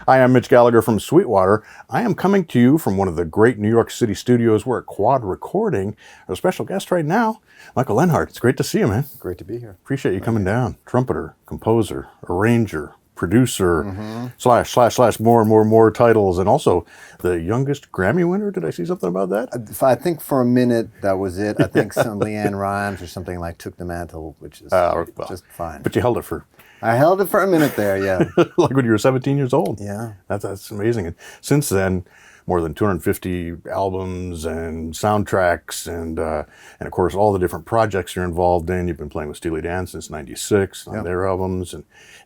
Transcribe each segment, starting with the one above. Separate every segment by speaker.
Speaker 1: Hi, I'm Mitch Gallagher from Sweetwater. I am coming to you from one of the great New York City studios. We're at Quad Recording. Our special guest right now, Michael Leonhart. It's great to see you, man.
Speaker 2: Great to be here.
Speaker 1: Appreciate you coming down. Trumpeter, composer, arranger, producer, slash, more titles, and also the youngest Grammy winner. Did I see something about that?
Speaker 2: I think for a minute that was it. I think some Leanne Rhymes or something like took the mantle, which is just fine.
Speaker 1: But you held it for...
Speaker 2: I held it for a minute there, yeah.
Speaker 1: Like when you were 17 years old.
Speaker 2: Yeah.
Speaker 1: That's amazing. And since then, more than 250 albums and soundtracks and of course all the different projects you're involved in. You've been playing with Steely Dan since '96 on their albums,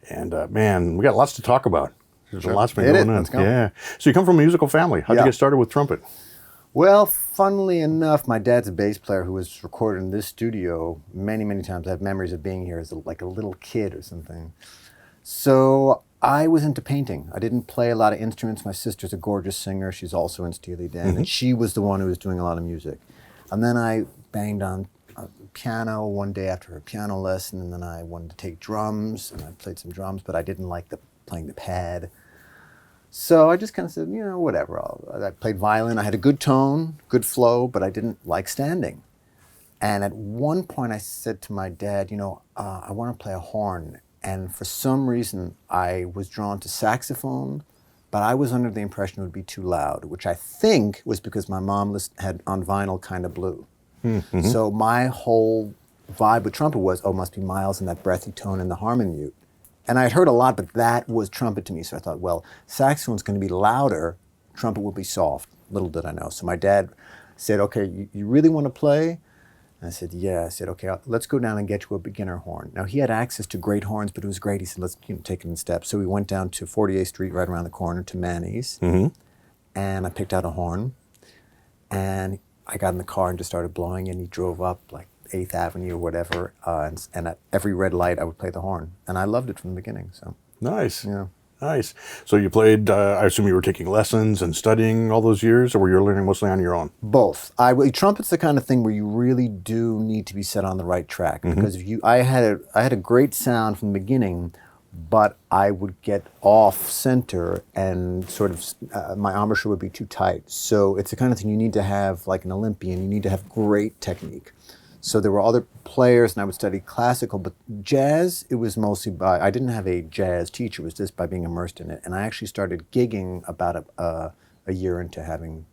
Speaker 1: and man, we got lots to talk about. There's lots been going on.
Speaker 2: Let's go.
Speaker 1: Yeah. So you come from a musical family. How'd you get started with trumpet?
Speaker 2: Well, funnily enough, my dad's a bass player who was recorded in this studio many, many times. I have memories of being here as like a little kid or something. So I was into painting. I didn't play a lot of instruments. My sister's a gorgeous singer. She's also in Steely Dan, and she was the one who was doing a lot of music. And then I banged on piano one day after a piano lesson, and then I wanted to take drums, and I played some drums, but I didn't like playing the pad. So I just kind of said, whatever. I played violin. I had a good tone, good flow, but I didn't like standing. And at one point I said to my dad, I want to play a horn. And for some reason I was drawn to saxophone, but I was under the impression it would be too loud, which I think was because my mom had on vinyl Kind of Blue. Mm-hmm. So my whole vibe with trumpet was, must be Miles and that breathy tone and the harmony mute. And I had heard a lot, but that was trumpet to me. So I thought, well, saxophone's going to be louder, trumpet will be soft. Little did I know. So my dad said, okay, you really want to play? And I said, yeah. I said, okay, let's go down and get you a beginner horn. Now, he had access to great horns, but it was great. He said, let's take it in steps. So we went down to 48th Street, right around the corner, to Manny's. Mm-hmm. And I picked out a horn. And I got in the car and just started blowing, and he drove up like 8th Avenue or whatever, and at every red light I would play the horn, and I loved it from the beginning. So
Speaker 1: nice,
Speaker 2: yeah,
Speaker 1: nice. So you played. I assume you were taking lessons and studying all those years, or were you learning mostly on your own?
Speaker 2: Both. Trumpet's the kind of thing where you really do need to be set on the right track, because I had a great sound from the beginning, but I would get off center and sort of my embouchure would be too tight. So it's the kind of thing you need to have like an Olympian. You need to have great technique. So there were other players, and I would study classical, but jazz, it was mostly I didn't have a jazz teacher, it was just by being immersed in it. And I actually started gigging about a year into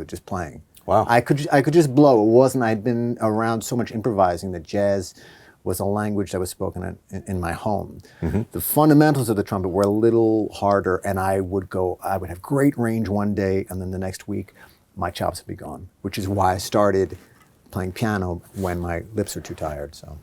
Speaker 2: just playing.
Speaker 1: Wow.
Speaker 2: I could just blow. I'd been around so much improvising that jazz was a language that was spoken in my home. Mm-hmm. The fundamentals of the trumpet were a little harder, and I would have great range one day, and then the next week, my chops would be gone, which is why I started playing piano when my lips are too tired. So,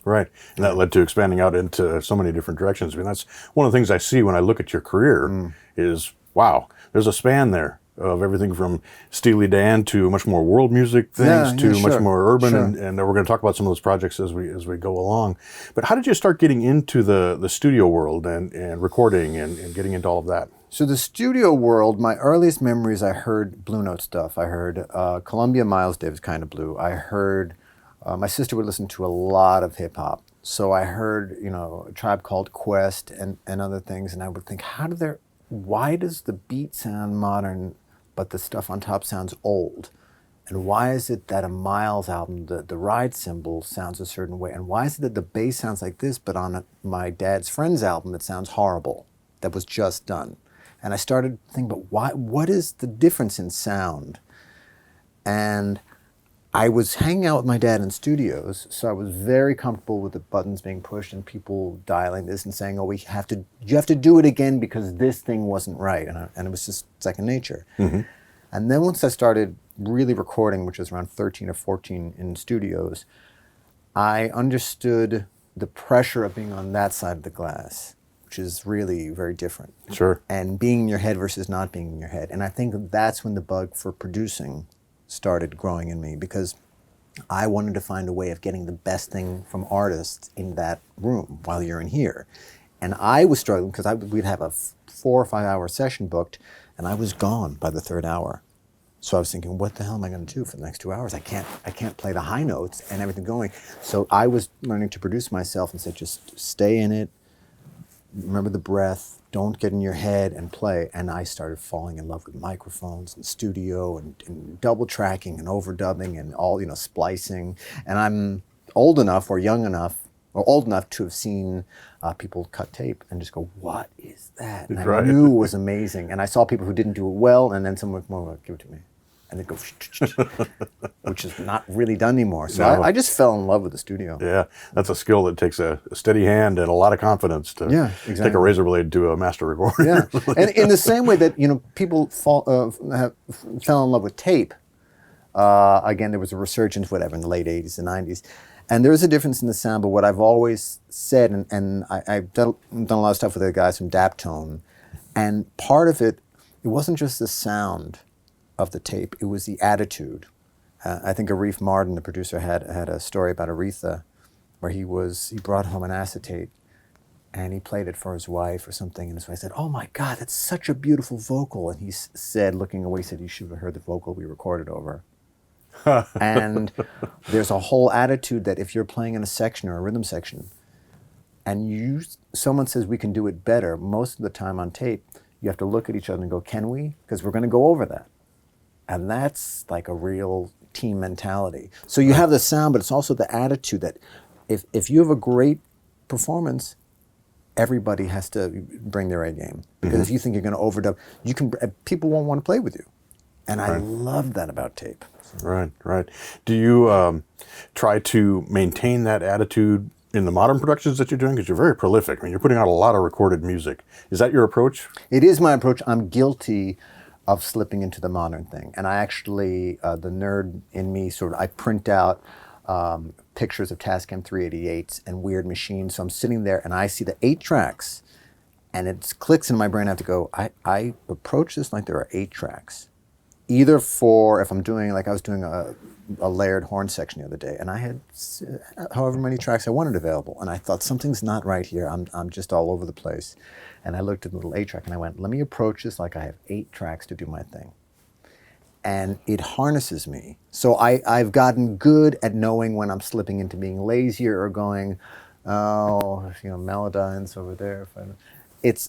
Speaker 1: right, and that led to expanding out into so many different directions. I mean, that's one of the things I see when I look at your career. Is wow, there's a span there of everything from Steely Dan to much more world music things to much more urban, and we're going to talk about some of those projects as we go along. But how did you start getting into the studio world and recording and getting into all of that?
Speaker 2: So the studio world, my earliest memories, I heard Blue Note stuff. I heard Columbia Miles Davis Kind of Blue. I heard, my sister would listen to a lot of hip hop. So I heard, A Tribe Called Quest and other things. And I would think, why does the beat sound modern, but the stuff on top sounds old? And why is it that a Miles album, the ride cymbal sounds a certain way? And why is it that the bass sounds like this, but on my dad's friend's album, it sounds horrible, that was just done? And I started thinking, but what is the difference in sound? And I was hanging out with my dad in studios, so I was very comfortable with the buttons being pushed and people dialing this and saying, you have to do it again because this thing wasn't right. And it was just second nature. Mm-hmm. And then once I started really recording, which was around 13 or 14 in studios, I understood the pressure of being on that side of the glass, which is really very different.
Speaker 1: Sure.
Speaker 2: And being in your head versus not being in your head. And I think that's when the bug for producing started growing in me, because I wanted to find a way of getting the best thing from artists in that room while you're in here. And I was struggling because we'd have a 4 or 5 hour session booked, and I was gone by the third hour. So I was thinking, what the hell am I going to do for the next 2 hours? I can't play the high notes and everything going. So I was learning to produce myself and said, just stay in it, remember the breath, don't get in your head and play. And I started falling in love with microphones and studio and double tracking and overdubbing and all, splicing. And I'm old enough or young enough or old enough to have seen people cut tape and just go, what is that? And I knew it was amazing. And I saw people who didn't do it well, and then someone would come over, give it to me. And they'd go, which is not really done anymore. So I just fell in love with the studio.
Speaker 1: Yeah, that's a skill that takes a steady hand and a lot of confidence to take a razor blade to a master recorder.
Speaker 2: Yeah, and in the same way that people fell in love with tape. Again, there was a resurgence, whatever, in the late '80s and '90s, and there is a difference in the sound. But what I've always said, and I've done a lot of stuff with the guys from Daptone, and part of it wasn't just the sound of the tape, it was the attitude. I think Arif Mardin, the producer, had a story about Aretha where he brought home an acetate and he played it for his wife or something, and his wife said, "Oh my God, that's such a beautiful vocal." And he said, looking away, he said, "You should have heard the vocal we recorded over." And there's a whole attitude that if you're playing in a section or a rhythm section and someone says we can do it better, most of the time on tape, you have to look at each other and go, "Can we?" Because we're going to go over that. And that's like a real team mentality. So you have the sound, but it's also the attitude that if you have a great performance, everybody has to bring their A game. Because if you think you're going to overdub, people won't want to play with you. And I love that about tape.
Speaker 1: Right. Do you try to maintain that attitude in the modern productions that you're doing? Because you're very prolific. I mean, you're putting out a lot of recorded music. Is that your approach?
Speaker 2: It is my approach. I'm guilty of slipping into the modern thing. And I actually, the nerd in me, I print out pictures of Tascam 388s and weird machines. So I'm sitting there and I see the 8 tracks and it clicks in my brain. I have to go, I approach this like there are 8 tracks. Either if I'm doing, like I was doing a layered horn section the other day and I had however many tracks I wanted available. And I thought something's not right here. I'm just all over the place. And I looked at the little 8-track and I went, let me approach this like I have 8 tracks to do my thing. And it harnesses me. So I've gotten good at knowing when I'm slipping into being lazier or going, Melodynes over there. It's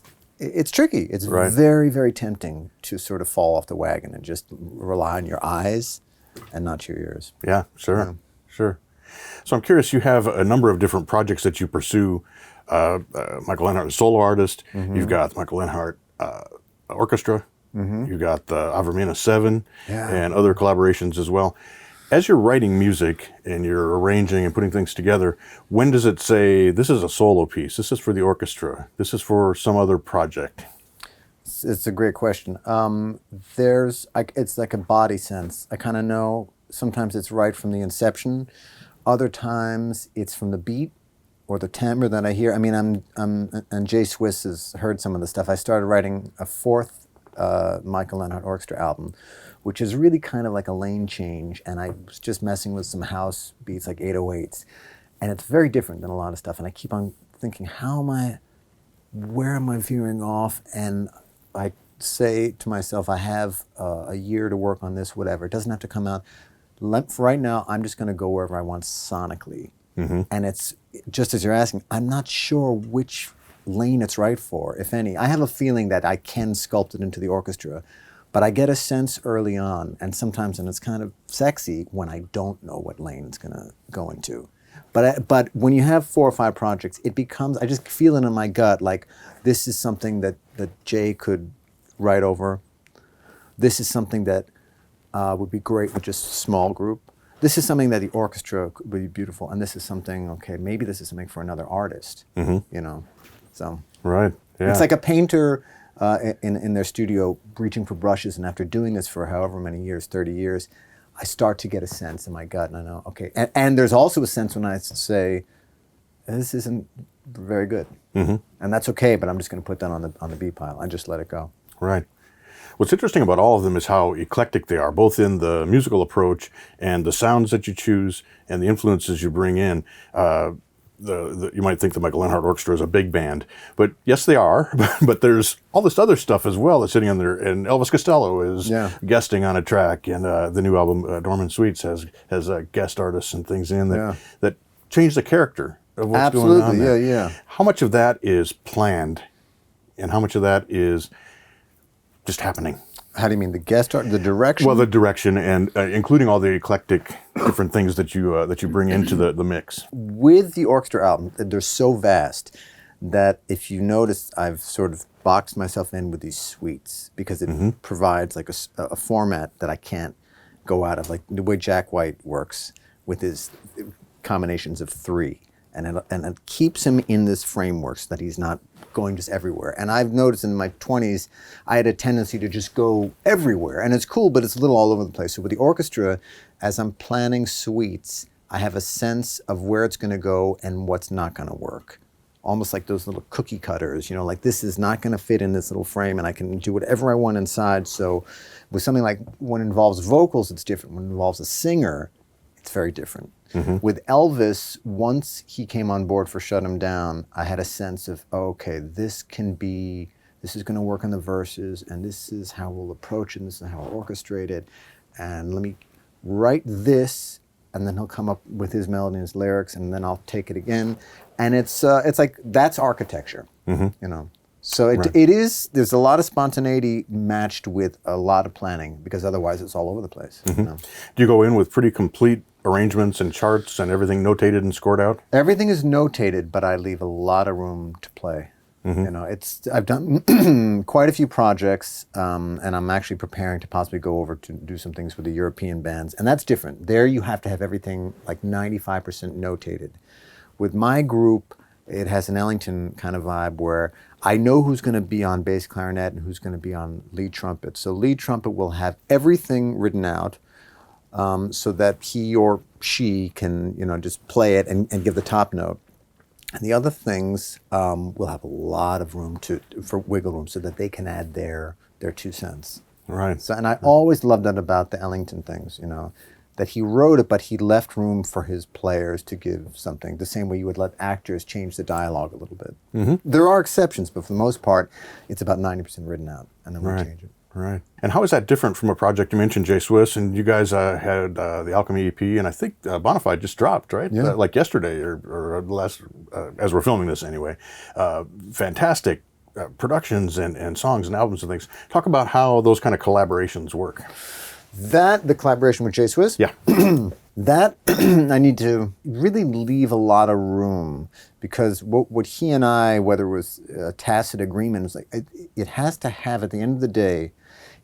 Speaker 2: tricky. It's very, very tempting to sort of fall off the wagon and just rely on your eyes and not your ears.
Speaker 1: Yeah, sure. So I'm curious, you have a number of different projects that you pursue. Michael Leonhart, a solo artist. You've got the Michael Leonhart Orchestra. You've got the Avermena 7 and other collaborations as well. As you're writing music and you're arranging and putting things together, when does it say, this is a solo piece, this is for the orchestra, this is for some other project?
Speaker 2: It's a great question. It's like a body sense. I kind of know sometimes it's right from the inception. Other times it's from the beat or the timbre that I hear. I mean, and JSWISS has heard some of the stuff. I started writing a 4th Michael Leonhart Orchestra album, which is really kind of like a lane change. And I was just messing with some house beats like 808s. And it's very different than a lot of stuff. And I keep on thinking, where am I veering off? And I say to myself, I have a year to work on this, whatever. It doesn't have to come out. For right now, I'm just going to go wherever I want sonically. And it's just as you're asking, I'm not sure which lane it's right for, if any. I have a feeling that I can sculpt it into the orchestra, but I get a sense early on, and sometimes, and it's kind of sexy when I don't know what lane it's going to go into. But when you have 4 or 5 projects, it becomes, I just feel it in my gut, like this is something that Jay could write over. This is something that would be great with just a small group. This is something that the orchestra would be beautiful, and this is something, okay, maybe this is something for another artist, so.
Speaker 1: Right, yeah.
Speaker 2: It's like a painter in their studio reaching for brushes, and after doing this for however many years, 30 years, I start to get a sense in my gut, and I know, okay, and there's also a sense when I say, this isn't very good, and that's okay, but I'm just going to put that on the B pile. I just let it go.
Speaker 1: Right. What's interesting about all of them is how eclectic they are, both in the musical approach and the sounds that you choose and the influences you bring in. You might think the Michael Leonhart Orchestra is a big band, but yes, they are. But there's all this other stuff as well that's sitting on there. And Elvis Costello is guesting on a track, and the new album Dorman Suites has guest artists and things in that change the character of what's going on there.
Speaker 2: Yeah.
Speaker 1: How much of that is planned and how much of that is just happening?
Speaker 2: How do you mean the guest art, the direction?
Speaker 1: Well, the direction and including all the eclectic different things that you bring into the mix.
Speaker 2: With the orchestra album, they're so vast that if you notice, I've sort of boxed myself in with these suites because it provides like a format that I can't go out of, like the way Jack White works with his combinations of three. And it keeps him in this framework so that he's not going just everywhere. And I've noticed in my 20s, I had a tendency to just go everywhere. And it's cool, but it's a little all over the place. So with the orchestra, as I'm planning suites, I have a sense of where it's going to go and what's not going to work. Almost like those little cookie cutters, you know, like this is not going to fit in this little frame and I can do whatever I want inside. So with something like when it involves vocals, it's different. When it involves a singer, it's very different. With Elvis, once he came on board for Shut 'Em Down, I had a sense of, okay, this is going to work on the verses, and this is how we'll approach it, and this is how we'll orchestrate it, and let me write this, and then he'll come up with his melody and his lyrics, and then I'll take it again, and it's like, that's architecture, you know. So it is, there's a lot of spontaneity matched with a lot of planning, because otherwise it's all over the place. You know?
Speaker 1: Do you go in with pretty complete arrangements and charts and everything notated and scored out?
Speaker 2: Everything is notated, but I leave a lot of room to play. You know, I've done quite a few projects, and I'm actually preparing to possibly go over to do some things with the European bands, and that's different. There you have to have everything like 95% notated. With my group, it has an Ellington kind of vibe where I know who's going to be on bass clarinet and who's going to be on lead trumpet. So lead trumpet will have everything written out, so that he or she can, you know, just play it and give the top note. And the other things will have a lot of room for wiggle room so that they can add their 2 cents.
Speaker 1: Right.
Speaker 2: So, and I always loved that about the Ellington things, you know, that he wrote it, but he left room for his players to give something, the same way you would let actors change the dialogue a little bit. There are exceptions, but for the most part, it's about 90% written out, and then we change it.
Speaker 1: Right. And how is that different from a project you mentioned, JSWISS, and you guys had the Alchemy EP, and I think Bonafide just dropped, right?
Speaker 2: Yeah.
Speaker 1: Like yesterday or last, as we're filming this anyway. Fantastic productions and songs and albums and things. Talk about how those kind of collaborations work.
Speaker 2: The collaboration with JSWISS?
Speaker 1: Yeah.
Speaker 2: That I need to really leave a lot of room, because what he and I, whether it was a tacit agreement, is like it has to have, at the end of the day,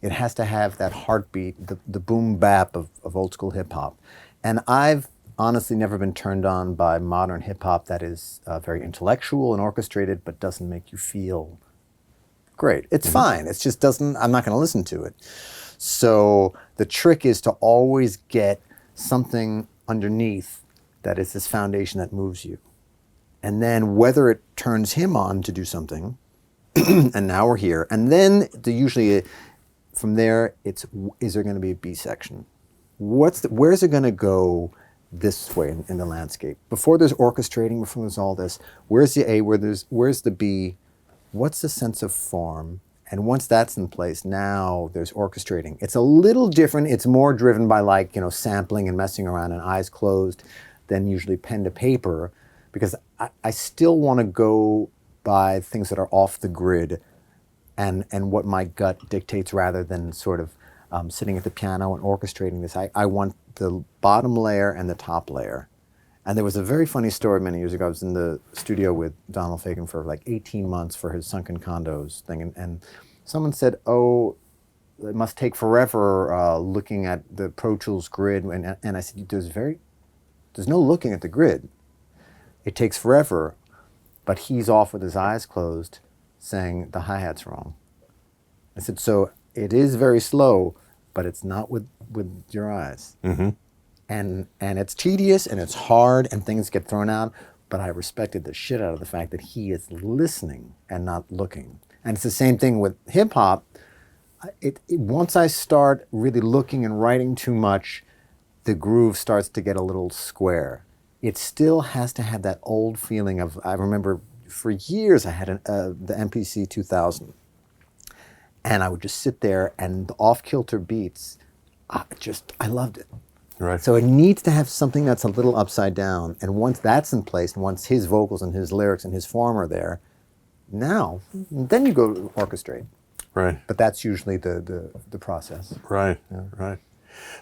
Speaker 2: it has to have that heartbeat, the boom bap of old school hip hop. And I've honestly never been turned on by modern hip hop that is very intellectual and orchestrated, but doesn't make you feel great. It's fine. It just doesn't. I'm not going to listen to it. So the trick is to always get something underneath that is this foundation that moves you. And then whether it turns him on to do something, and now we're here. And then usually from there, is there going to be a B section? Where's it going to go this way in the landscape? Before there's orchestrating, before there's all this, where's the A, where's the B? What's the sense of form? And once that's in place, now there's orchestrating. It's a little different. It's more driven by, like, you know, sampling and messing around and eyes closed than usually pen to paper, because I still want to go by things that are off the grid and what my gut dictates, rather than sort of sitting at the piano and orchestrating this. I want the bottom layer and the top layer. And there was a very funny story many years ago. I was in the studio with Donald Fagen for like 18 months for his Sunken Condos thing. And someone said, oh, it must take forever looking at the Pro Tools grid. And I said, there's no looking at the grid. It takes forever. But he's off with his eyes closed saying the hi-hat's wrong. I said, so it is very slow, but it's not with your eyes. And it's tedious and it's hard and things get thrown out, but I respected the shit out of the fact that he is listening and not looking. And it's the same thing with hip hop. Once I start really looking and writing too much, the groove starts to get a little square. It still has to have that old feeling of, I remember for years I had the MPC 2000, and I would just sit there and the off-kilter beats, I loved it.
Speaker 1: Right.
Speaker 2: So it needs to have something that's a little upside down. And once that's in place, and once his vocals and his lyrics and his form are there, now. Then you go orchestrate.
Speaker 1: Right.
Speaker 2: But that's usually the process.
Speaker 1: Right. Yeah. Right.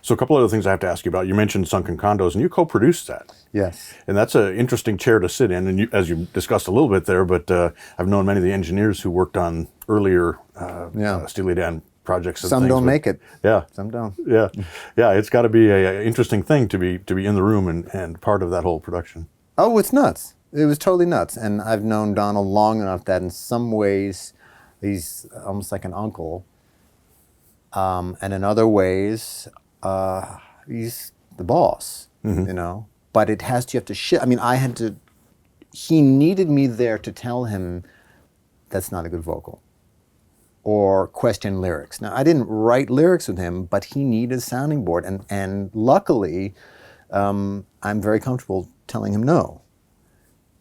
Speaker 1: So a couple other things I have to ask you about. You mentioned Sunken Condos, and you co-produced that.
Speaker 2: Yes.
Speaker 1: And that's an interesting chair to sit in, and you, as you discussed a little bit there, but I've known many of the engineers who worked on earlier Steely Dan projects. And
Speaker 2: some don't make it.
Speaker 1: Yeah.
Speaker 2: Some don't.
Speaker 1: Yeah. Yeah, it's got to be an interesting thing to be in the room and part of that whole production.
Speaker 2: Oh, it's nuts. It was totally nuts. And I've known Donald long enough that in some ways he's almost like an uncle. And in other ways, he's the boss, you know. But you have to shift. I mean, he needed me there to tell him that's not a good vocal or question lyrics. Now, I didn't write lyrics with him, but he needed a sounding board. And luckily, I'm very comfortable telling him no.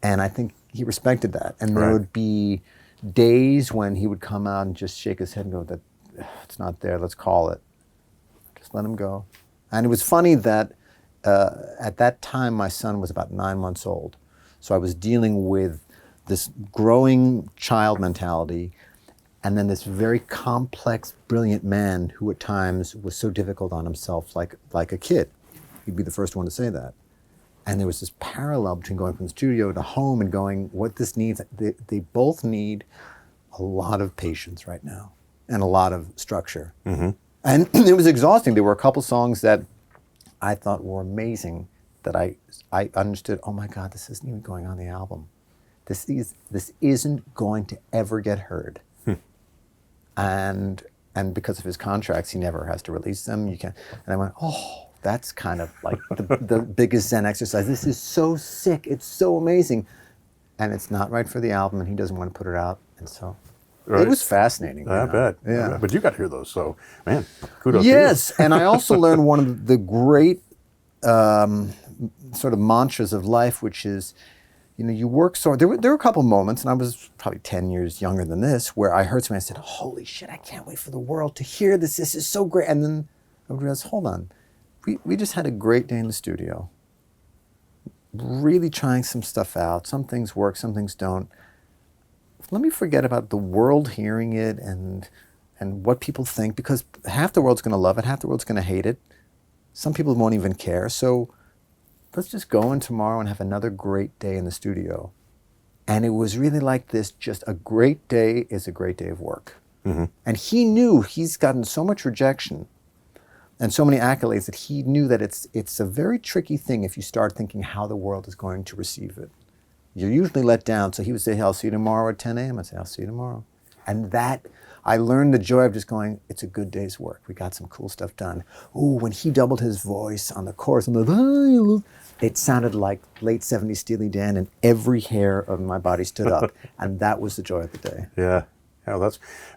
Speaker 2: And I think he respected that. And there would be days when he would come out and just shake his head and go, "That it's not there, let's call it." Just let him go. And it was funny that at that time my son was about 9 months old. So I was dealing with this growing child mentality and then this very complex, brilliant man who at times was so difficult on himself like a kid. He'd be the first one to say that. And there was this parallel between going from the studio to home and going, what this needs, they both need a lot of patience right now and a lot of structure. Mm-hmm. And it was exhausting. There were a couple songs that I thought were amazing that I understood, oh my God, this isn't even going on the album. This isn't going to ever get heard. And because of his contracts, he never has to release them. And I went, oh, that's kind of like the biggest Zen exercise. This is so sick. It's so amazing. And it's not right for the album, and he doesn't want to put it out. And so it was fascinating.
Speaker 1: I bet.
Speaker 2: Yeah.
Speaker 1: But you got to hear those, so, man, kudos
Speaker 2: Yes,
Speaker 1: to you.
Speaker 2: and I also learned one of the great sort of mantras of life, which is, you know, you work so hard. There were a couple moments, and I was probably 10 years younger than this, where I heard somebody and said, holy shit, I can't wait for the world to hear this. This is so great. And then I realized, hold on. We just had a great day in the studio, really trying some stuff out. Some things work, some things don't. Let me forget about the world hearing it and what people think, because half the world's going to love it, half the world's going to hate it. Some people won't even care. So let's just go in tomorrow and have another great day in the studio. And it was really like this, just a great day is a great day of work. Mm-hmm. And he knew he's gotten so much rejection and so many accolades that he knew that it's a very tricky thing if you start thinking how the world is going to receive it. You're usually let down. So he would say, hey, I'll see you tomorrow at 10 a.m. I'd say, I'll see you tomorrow. And that, I learned the joy of just going, it's a good day's work. We got some cool stuff done. Ooh, when he doubled his voice on the chorus, I'm like, it sounded like late 70s Steely Dan, and every hair of my body stood up. And that was the joy of the day.
Speaker 1: Yeah. Yeah,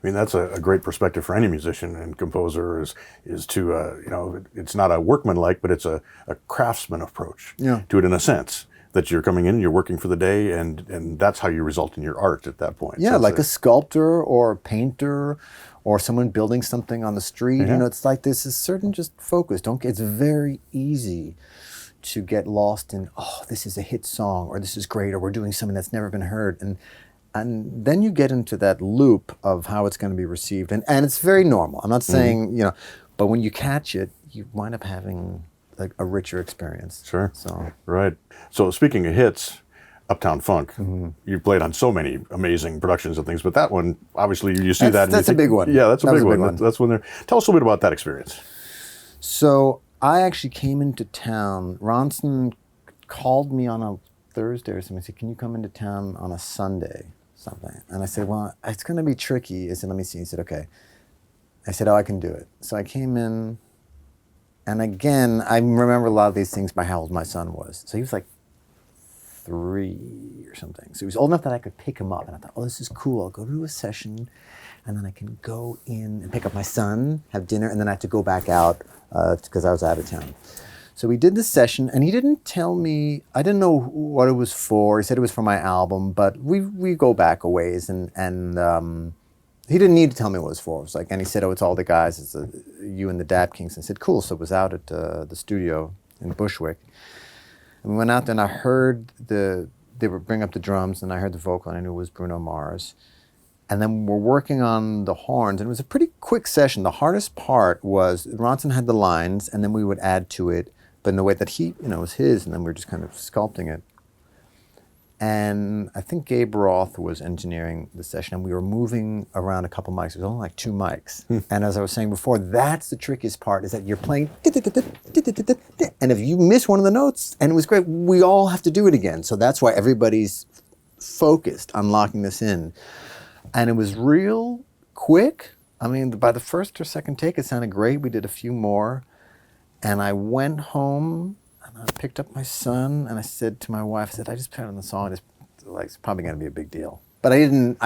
Speaker 1: that's a great perspective for any musician and composer is to, it's not a workmanlike, but it's a craftsman approach to it in a sense. That you're coming in, you're working for the day, and that's how you result in your art at that point.
Speaker 2: Yeah, so like a sculptor or a painter or someone building something on the street. Yeah. You know, it's like there's a certain just focus. It's very easy to get lost in, oh, this is a hit song, or this is great, or we're doing something that's never been heard. And then you get into that loop of how it's going to be received. And it's very normal. I'm not saying, but when you catch it, you wind up having like a richer experience.
Speaker 1: Sure.
Speaker 2: So
Speaker 1: right. So speaking of hits, Uptown Funk, you played on so many amazing productions and things, but that one, obviously you see that.
Speaker 2: That's a big one.
Speaker 1: Yeah, that's a big one. That's when tell us a little bit about that experience.
Speaker 2: So I actually came into town. Ronson called me on a Thursday or something. He said, can you come into town on a Sunday? Something. And I said, well, it's going to be tricky. I said, let me see. He said, okay. I said, oh, I can do it. So I came in. And again, I remember a lot of these things by how old my son was. So he was like 3 or something. So he was old enough that I could pick him up. And I thought, oh, this is cool. I'll go to a session, and then I can go in and pick up my son, have dinner, and then I have to go back out because I was out of town. So we did this session, and he didn't tell me, I didn't know what it was for. He said it was for my album, but we go back a ways, and he didn't need to tell me what it was for. It was like, and he said, oh, it's all the guys. It's you and the Dap Kings. And I said, cool. So it was out at the studio in Bushwick. And we went out there, and I heard the they would bring up the drums, and I heard the vocal, and I knew it was Bruno Mars. And then we're working on the horns, and it was a pretty quick session. The hardest part was Ronson had the lines, and then we would add to it, but in the way that he, it was his, and then we were just kind of sculpting it. And I think Gabe Roth was engineering the session, and we were moving around a couple mics. It was only like 2 mics. And as I was saying before, that's the trickiest part, is that you're playing, and if you miss one of the notes, and it was great, we all have to do it again. So that's why everybody's focused on locking this in. And it was real quick. I mean, by the first or second take, it sounded great. We did a few more. And I went home, and I picked up my son, and I said to my wife, I said, I just put on the song. It's probably going to be a big deal. But I didn't,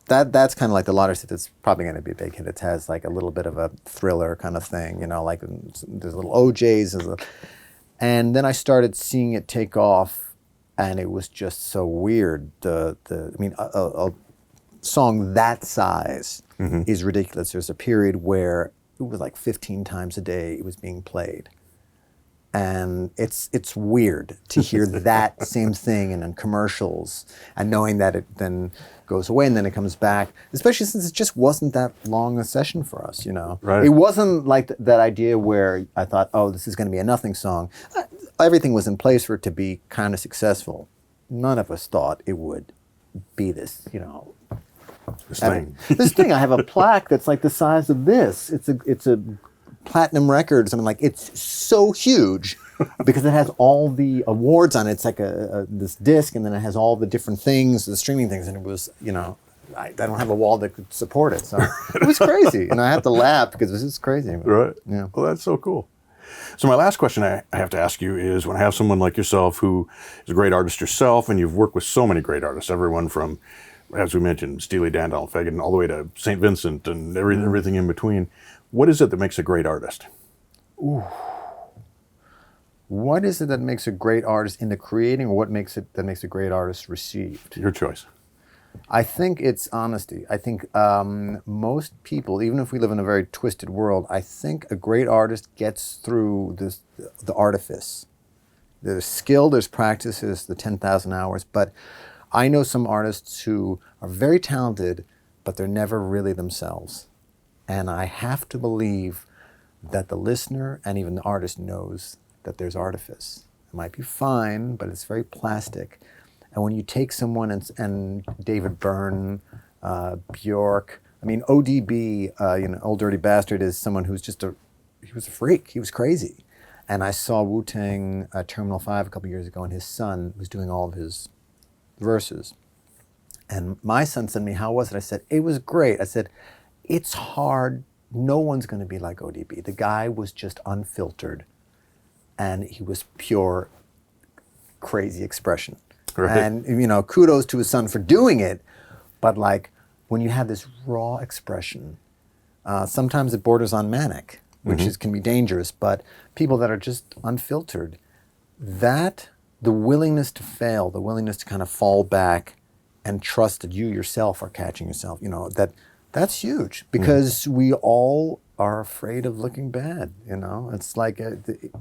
Speaker 2: that's kind of like the lauded stuff. It's probably going to be a big hit. It has like a little bit of a thriller kind of thing, like there's little OJs. And then I started seeing it take off, and it was just so weird. A song that size is ridiculous. There's a period where it was like 15 times a day it was being played. And it's weird to hear that same thing in commercials, and knowing that it then goes away and then it comes back, especially since it just wasn't that long a session for us, Right. It wasn't like that idea where I thought, oh, this is going to be a nothing song. Everything was in place for it to be kind of successful. None of us thought it would be this,
Speaker 1: This thing.
Speaker 2: This thing, I have a plaque that's like the size of this. It's a platinum record or something. Like, it's so huge because it has all the awards on it. It's like this disc, and then it has all the different things, the streaming things, and it was, I don't have a wall that could support it. So it was crazy. And I had to laugh because this is crazy.
Speaker 1: Right.
Speaker 2: Yeah.
Speaker 1: Well, that's so cool. So my last question I have to ask you is, when I have someone like yourself who is a great artist yourself, and you've worked with so many great artists, everyone from, as we mentioned, Steely Dan, Donald Fagen, all the way to St. Vincent and everything in between. What is it that makes a great artist?
Speaker 2: Ooh. What is it that makes a great artist in the creating, or what makes it that makes a great artist received?
Speaker 1: Your choice.
Speaker 2: I think it's honesty. I think most people, even if we live in a very twisted world, I think a great artist gets through the artifice. There's skill, there's practices, the 10,000 hours, but I know some artists who are very talented, but they're never really themselves. And I have to believe that the listener and even the artist knows that there's artifice. It might be fine, but it's very plastic. And when you take someone and David Byrne, Bjork, ODB, Old Dirty Bastard, is someone who's he was a freak. He was crazy. And I saw Wu-Tang Terminal 5 a couple years ago, and his son was doing all of his verses. And my son said to me, how was it? I said, it was great. I said, it's hard. No one's going to be like ODB. The guy was just unfiltered, and he was pure, crazy expression. Right. And, kudos to his son for doing it. But like, when you have this raw expression, sometimes it borders on manic, which can be dangerous. But people that are just unfiltered, the willingness to fail, the willingness to kind of fall back and trust that you yourself are catching yourself, that's huge, because we all are afraid of looking bad. It's like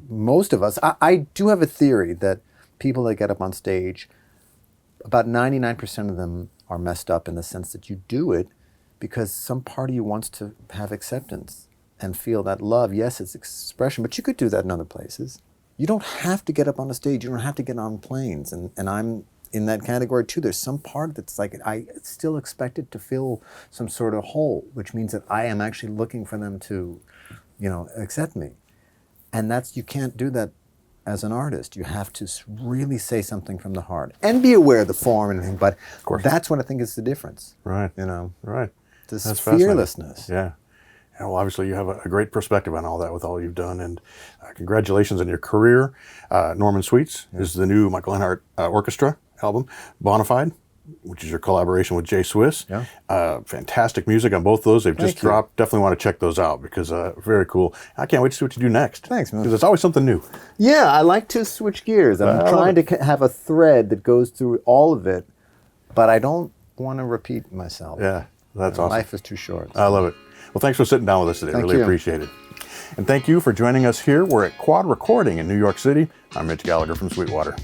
Speaker 2: most of us. I do have a theory that people that get up on stage, about 99% of them are messed up, in the sense that you do it because some part of you wants to have acceptance and feel that love. Yes, it's expression, but you could do that in other places. You don't have to get up on a stage. You don't have to get on planes. And I'm in that category too. There's some part that's like, I still expect it to fill some sort of hole, which means that I am actually looking for them to, accept me. And you can't do that as an artist. You have to really say something from the heart and be aware of the form and everything. But that's what I think is the difference.
Speaker 1: Right.
Speaker 2: Right. This
Speaker 1: that's
Speaker 2: fearlessness.
Speaker 1: Yeah. And well, obviously you have a great perspective on all that with all you've done, and congratulations on your career. Norman Sweets is the new Michael Leonhart Orchestra album, Bonafide, which is your collaboration with JSWISS.
Speaker 2: Yeah.
Speaker 1: Fantastic music on both those. They've just dropped. Definitely want to check those out, because very cool. I can't wait to see what you do next.
Speaker 2: Thanks, man.
Speaker 1: Because it's always something new.
Speaker 2: Yeah, I like to switch gears. I'm trying to have a thread that goes through all of it, but I don't want to repeat myself.
Speaker 1: Yeah, that's awesome.
Speaker 2: Life is too short.
Speaker 1: I love it. Well, thanks for sitting down with us today. Really appreciate it. And thank you for joining us here. We're at Quad Recording in New York City. I'm Mitch Gallagher from Sweetwater.